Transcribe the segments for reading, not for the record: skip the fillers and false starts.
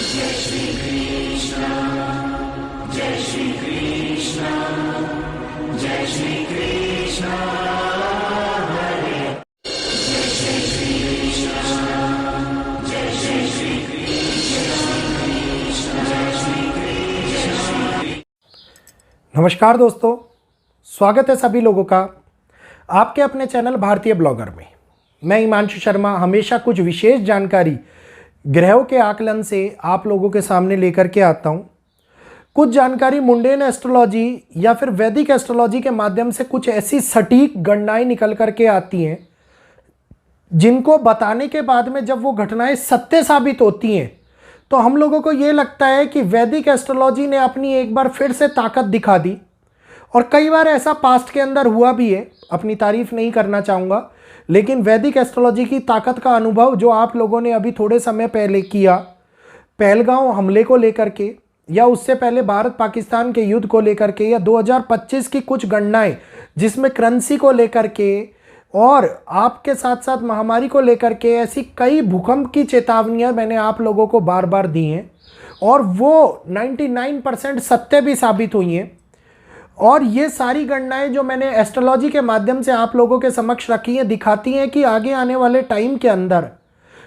जय श्री कृष्ण, जय श्री कृष्ण, जय श्री कृष्ण हरे, जय श्री कृष्ण, जय श्री कृष्ण, जय श्री कृष्ण। नमस्कार दोस्तों, स्वागत है सभी लोगों का आपके अपने चैनल भारतीय ब्लॉगर में। मैं हिमांशु शर्मा हमेशा कुछ विशेष जानकारी ग्रहों के आकलन से आप लोगों के सामने लेकर के आता हूं। कुछ जानकारी मुंडेन एस्ट्रोलॉजी या फिर वैदिक एस्ट्रोलॉजी के माध्यम से कुछ ऐसी सटीक गणनाएं निकल करके आती हैं जिनको बताने के बाद में जब वो घटनाएं सत्य साबित होती हैं तो हम लोगों को ये लगता है कि वैदिक एस्ट्रोलॉजी ने अपनी एक बार फिर से ताकत दिखा दी। और कई बार ऐसा पास्ट के अंदर हुआ भी है, अपनी तारीफ नहीं करना चाहूँगा, लेकिन वैदिक एस्ट्रोलॉजी की ताकत का अनुभव जो आप लोगों ने अभी थोड़े समय पहले किया, पहलगांव हमले को लेकर के या उससे पहले भारत पाकिस्तान के युद्ध को लेकर के या 2025 की कुछ गणनाएं जिसमें करेंसी को लेकर के और आपके साथ साथ महामारी को लेकर के ऐसी कई भूकंप की चेतावनियां मैंने आप लोगों को बार बार दी हैं और वो 99% सत्य भी साबित हुई हैं। और ये सारी गणनाएं जो मैंने एस्ट्रोलॉजी के माध्यम से आप लोगों के समक्ष रखी हैं दिखाती हैं कि आगे आने वाले टाइम के अंदर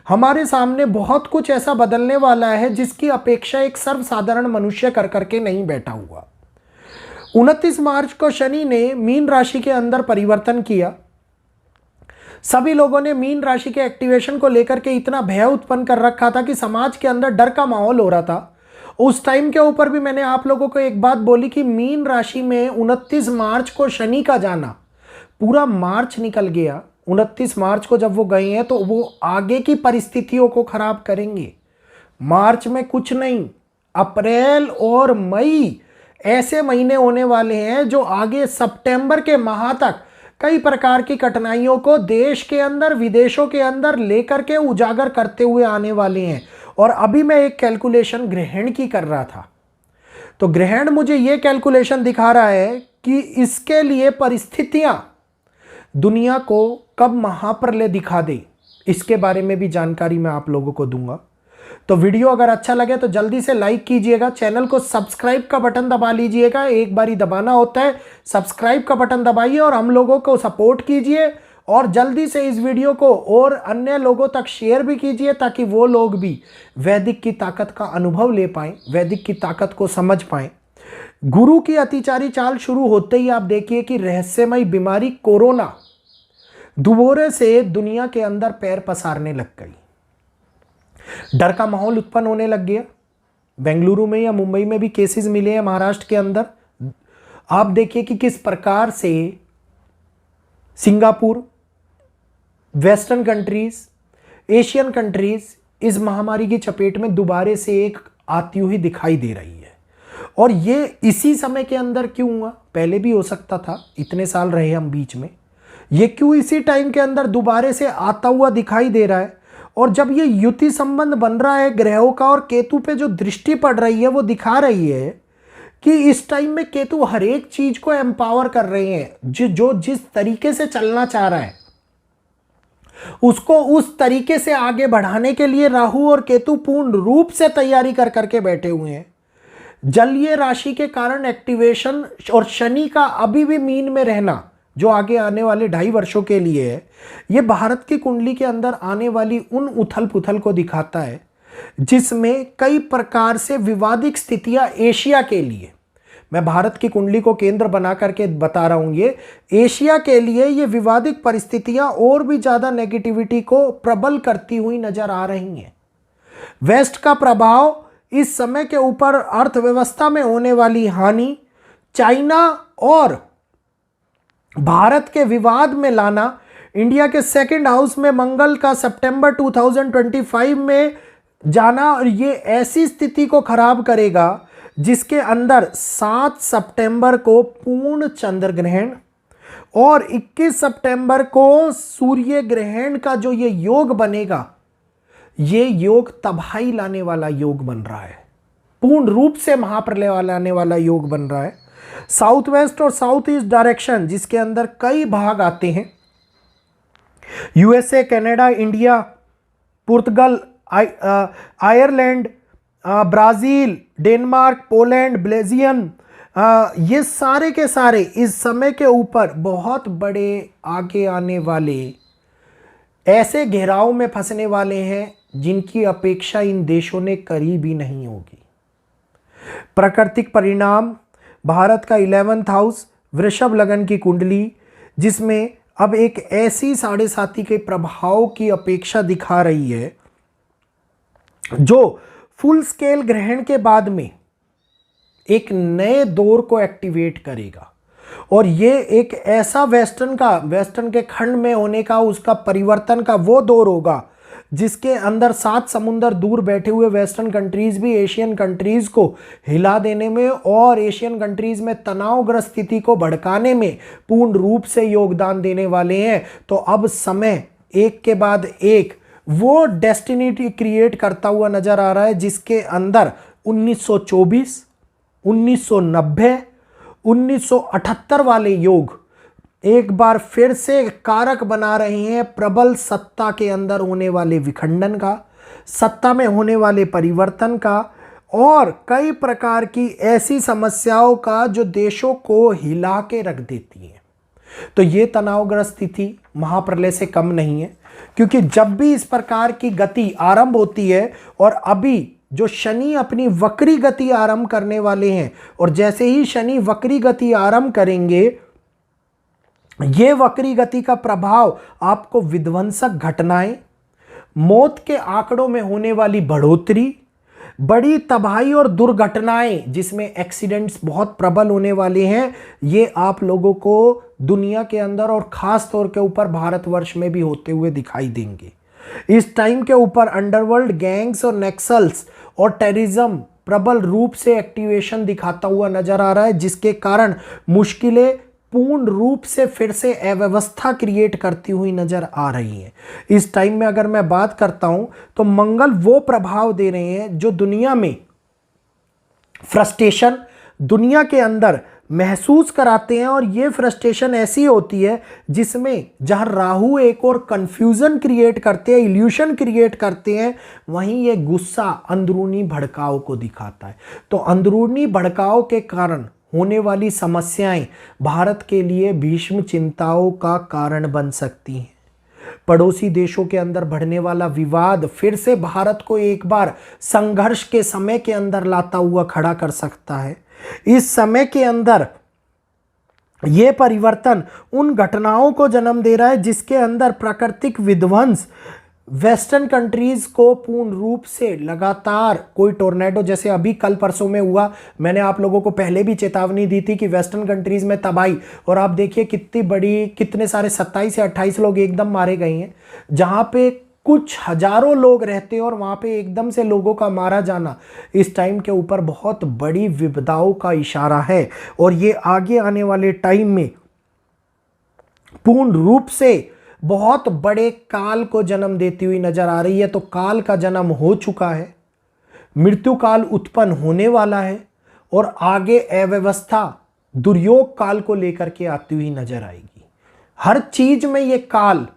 हमारे सामने बहुत कुछ ऐसा बदलने वाला है जिसकी अपेक्षा एक सर्वसाधारण मनुष्य कर करके नहीं बैठा हुआ। 29 मार्च को शनि ने मीन राशि के अंदर परिवर्तन किया। सभी लोगों ने मीन राशि के एक्टिवेशन को लेकर के इतना भय उत्पन्न कर रखा था कि समाज के अंदर डर का माहौल हो रहा था। उस टाइम के ऊपर भी मैंने आप लोगों को एक बात बोली कि मीन राशि में 29 मार्च को शनि का जाना, पूरा मार्च निकल गया। 29 मार्च को जब वो गए हैं तो वो आगे की परिस्थितियों को खराब करेंगे। मार्च में कुछ नहीं, अप्रैल और मई ऐसे महीने होने वाले हैं जो आगे सितंबर के माह तक कई प्रकार की कठिनाइयों को देश के अंदर विदेशों के अंदर लेकर के उजागर करते हुए आने वाले हैं। और अभी मैं एक कैलकुलेशन ग्रहण की कर रहा था तो ग्रहण मुझे ये कैलकुलेशन दिखा रहा है कि इसके लिए परिस्थितियां दुनिया को कब महाप्रलय दिखा दे, इसके बारे में भी जानकारी मैं आप लोगों को दूंगा। तो वीडियो अगर अच्छा लगे तो जल्दी से लाइक कीजिएगा, चैनल को सब्सक्राइब का बटन दबा लीजिएगा, एक बारी दबाना होता है, सब्सक्राइब का बटन दबाइए और हम लोगों को सपोर्ट कीजिए। और जल्दी से इस वीडियो को और अन्य लोगों तक शेयर भी कीजिए ताकि वो लोग भी वैदिक की ताकत का अनुभव ले पाएं, वैदिक की ताकत को समझ पाएं। गुरु की अतिचारी चाल शुरू होते ही आप देखिए कि रहस्यमय बीमारी कोरोना दोबारा से दुनिया के अंदर पैर पसारने लग गई। डर का माहौल उत्पन्न होने लग गया। बेंगलुरु में या मुंबई में भी केसेस मिले हैं, महाराष्ट्र के अंदर। आप देखिए कि किस प्रकार से Singapore, western countries, Asian countries इस महामारी की चपेट में दोबारा से एक आती हुई दिखाई दे रही है। और ये इसी समय के अंदर क्यों हुआ? पहले भी हो सकता था, इतने साल रहे हम बीच में। ये क्यों इसी टाइम के अंदर दोबारा से आता हुआ दिखाई दे रहा है? और जब ये युति संबंध बन रहा है ग्रहों का और केतु पे जो दृष्टि पड़ रही है वो दिखा रही है कि इस टाइम में केतु हर एक चीज को एम्पावर कर रहे हैं। जो जिस तरीके से चलना चाह रहा है उसको उस तरीके से आगे बढ़ाने के लिए राहु और केतु पूर्ण रूप से तैयारी कर करके बैठे हुए हैं। जलीय राशि के कारण एक्टिवेशन और शनि का अभी भी मीन में रहना जो आगे आने वाले 2.5 वर्षों के लिए है, ये भारत की कुंडली के अंदर आने वाली उन उथल पुथल को दिखाता है जिसमें कई प्रकार से विवादित स्थितियां एशिया के लिए, मैं भारत की कुंडली को केंद्र बना करके बता रहा हूं, ये एशिया के लिए ये विवादित परिस्थितियां और भी ज्यादा नेगेटिविटी को प्रबल करती हुई नजर आ रही हैं। वेस्ट का प्रभाव इस समय के ऊपर अर्थव्यवस्था में होने वाली हानि, चाइना और भारत के विवाद में लाना, इंडिया के सेकंड हाउस में मंगल का सितंबर 2025 में जाना, और ये ऐसी स्थिति को खराब करेगा जिसके अंदर 7 सितंबर को पूर्ण चंद्र ग्रहण और 21 सितंबर को सूर्य ग्रहण का जो ये योग बनेगा, ये योग तबाही लाने वाला योग बन रहा है, पूर्ण रूप से महाप्रलय लाने वाला योग बन रहा है। साउथ वेस्ट और साउथ ईस्ट डायरेक्शन जिसके अंदर कई भाग आते हैं, USA, Canada, India, Portugal, Ireland Brazil, Denmark, Poland, Belgium, ये सारे के सारे इस समय के ऊपर बहुत बड़े आगे आने वाले ऐसे घेराव में फंसने वाले हैं जिनकी अपेक्षा इन देशों ने करी भी नहीं होगी। प्राकृतिक परिणाम, भारत का 11th हाउस, वृषभ लगन की कुंडली, जिसमें अब एक ऐसी साढ़े साथी के प्रभाव की अपेक्षा दिखा रही है जो फुल स्केल ग्रहण के बाद में एक नए दौर को एक्टिवेट करेगा। और ये एक ऐसा वेस्टर्न के खंड में होने का, उसका परिवर्तन का वो दौर होगा जिसके अंदर 7 समुंदर दूर बैठे हुए वेस्टर्न कंट्रीज भी एशियन कंट्रीज को हिला देने में और एशियन कंट्रीज में तनावग्रस्त स्थिति को भड़काने में पूर्ण रूप से योगदान देने वाले हैं। तो अब समय एक के बाद एक वो डेस्टिनी क्रिएट करता हुआ नजर आ रहा है जिसके अंदर 1924, 1990, 1978 वाले योग एक बार फिर से कारक बना रहे हैं प्रबल सत्ता के अंदर होने वाले विखंडन का, सत्ता में होने वाले परिवर्तन का और कई प्रकार की ऐसी समस्याओं का जो देशों को हिला के रख देती हैं। तो ये तनावग्रस्त स्थिति महाप्रलय से कम नहीं है, क्योंकि जब भी इस प्रकार की गति आरंभ होती है और अभी जो शनि अपनी वक्री गति आरंभ करने वाले हैं और जैसे ही शनि वक्री गति आरंभ करेंगे, ये वक्री गति का प्रभाव आपको विध्वंसक घटनाएं, मौत के आंकड़ों में होने वाली बढ़ोतरी, बड़ी तबाही और दुर्घटनाएं जिसमें एक्सीडेंट्स बहुत प्रबल होने वाले हैं, ये आप लोगों को दुनिया के अंदर और खास तौर के ऊपर भारतवर्ष में भी होते हुए दिखाई देंगे। इस टाइम के ऊपर अंडरवर्ल्ड गैंग्स और नेक्सल्स और टेररिज्म प्रबल रूप से एक्टिवेशन दिखाता हुआ नजर आ रहा है, जिसके कारण मुश्किलें पूर्ण रूप से फिर से अव्यवस्था क्रिएट करती हुई नजर आ रही है। इस टाइम में अगर मैं बात करता हूं तो मंगल वो प्रभाव दे रहे हैं जो दुनिया में फ्रस्ट्रेशन दुनिया के अंदर महसूस कराते हैं और ये फ्रस्ट्रेशन ऐसी होती है जिसमें जहां राहु एक और कंफ्यूजन क्रिएट करते हैं, इल्यूशन क्रिएट करते हैं, वहीं ये गुस्सा अंदरूनी भड़काव को दिखाता है। तो अंदरूनी भड़काव के कारण होने वाली समस्याएं भारत के लिए भीष्म चिंताओं का कारण बन सकती हैं। पड़ोसी देशों के अंदर बढ़ने वाला विवाद फिर से भारत को एक बार संघर्ष के समय के अंदर लाता हुआ खड़ा कर सकता है। इस समय के अंदर यह परिवर्तन उन घटनाओं को जन्म दे रहा है जिसके अंदर प्राकृतिक विध्वंस वेस्टर्न कंट्रीज को पूर्ण रूप से लगातार कोई टोर्नेडो जैसे अभी कल परसों में हुआ, मैंने आप लोगों को पहले भी चेतावनी दी थी कि वेस्टर्न कंट्रीज में तबाही, और आप देखिए कितनी बड़ी, कितने सारे 27 से 28 लोग एकदम मारे गए हैं। जहां पे कुछ हजारों लोग रहते हैं और वहां पे एकदम से लोगों का मारा जाना इस टाइम के ऊपर बहुत बड़ी विपदाओं का इशारा है। और ये आगे आने वाले टाइम में पूर्ण रूप से बहुत बड़े काल को जन्म देती हुई नजर आ रही है। तो काल का जन्म हो चुका है, मृत्यु काल उत्पन्न होने वाला है और आगे अव्यवस्था दुर्योग काल को लेकर के आती हुई नजर आएगी। हर चीज में ये काल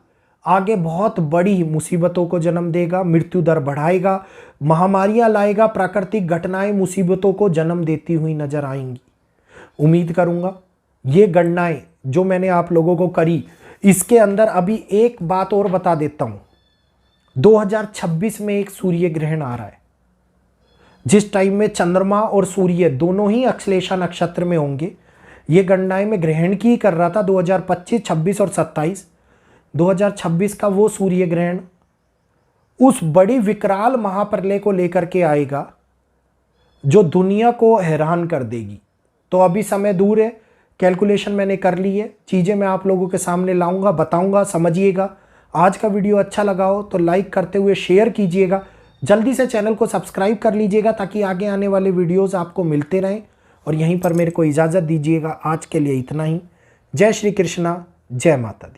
आगे बहुत बड़ी मुसीबतों को जन्म देगा, मृत्यु दर बढ़ाएगा, महामारियां लाएगा, प्राकृतिक घटनाएं मुसीबतों को जन्म देती हुई नजर आएंगी। उम्मीद करूंगा ये गणनाएं जो मैंने आप लोगों को करी, इसके अंदर अभी एक बात और बता देता हूं। 2026 में एक सूर्य ग्रहण आ रहा है, जिस टाइम में चंद्रमा और सूर्य दोनों ही अश्लेषा नक्षत्र में होंगे। ये गणनाएं मैं ग्रहण की कर रहा था 2025, 26 और 27। 2026 का वो सूर्य ग्रहण उस बड़ी विकराल महाप्रलय को लेकर के आएगा जो दुनिया को हैरान कर देगी। तो अभी समय दूर है, कैलकुलेशन मैंने कर ली है, चीज़ें मैं आप लोगों के सामने लाऊंगा, बताऊंगा, समझिएगा। आज का वीडियो अच्छा लगा हो तो लाइक करते हुए शेयर कीजिएगा, जल्दी से चैनल को सब्सक्राइब कर लीजिएगा ताकि आगे आने वाले वीडियोस आपको मिलते रहें। और यहीं पर मेरे को इजाज़त दीजिएगा। आज के लिए इतना ही। जय श्री कृष्णा, जय माता दी।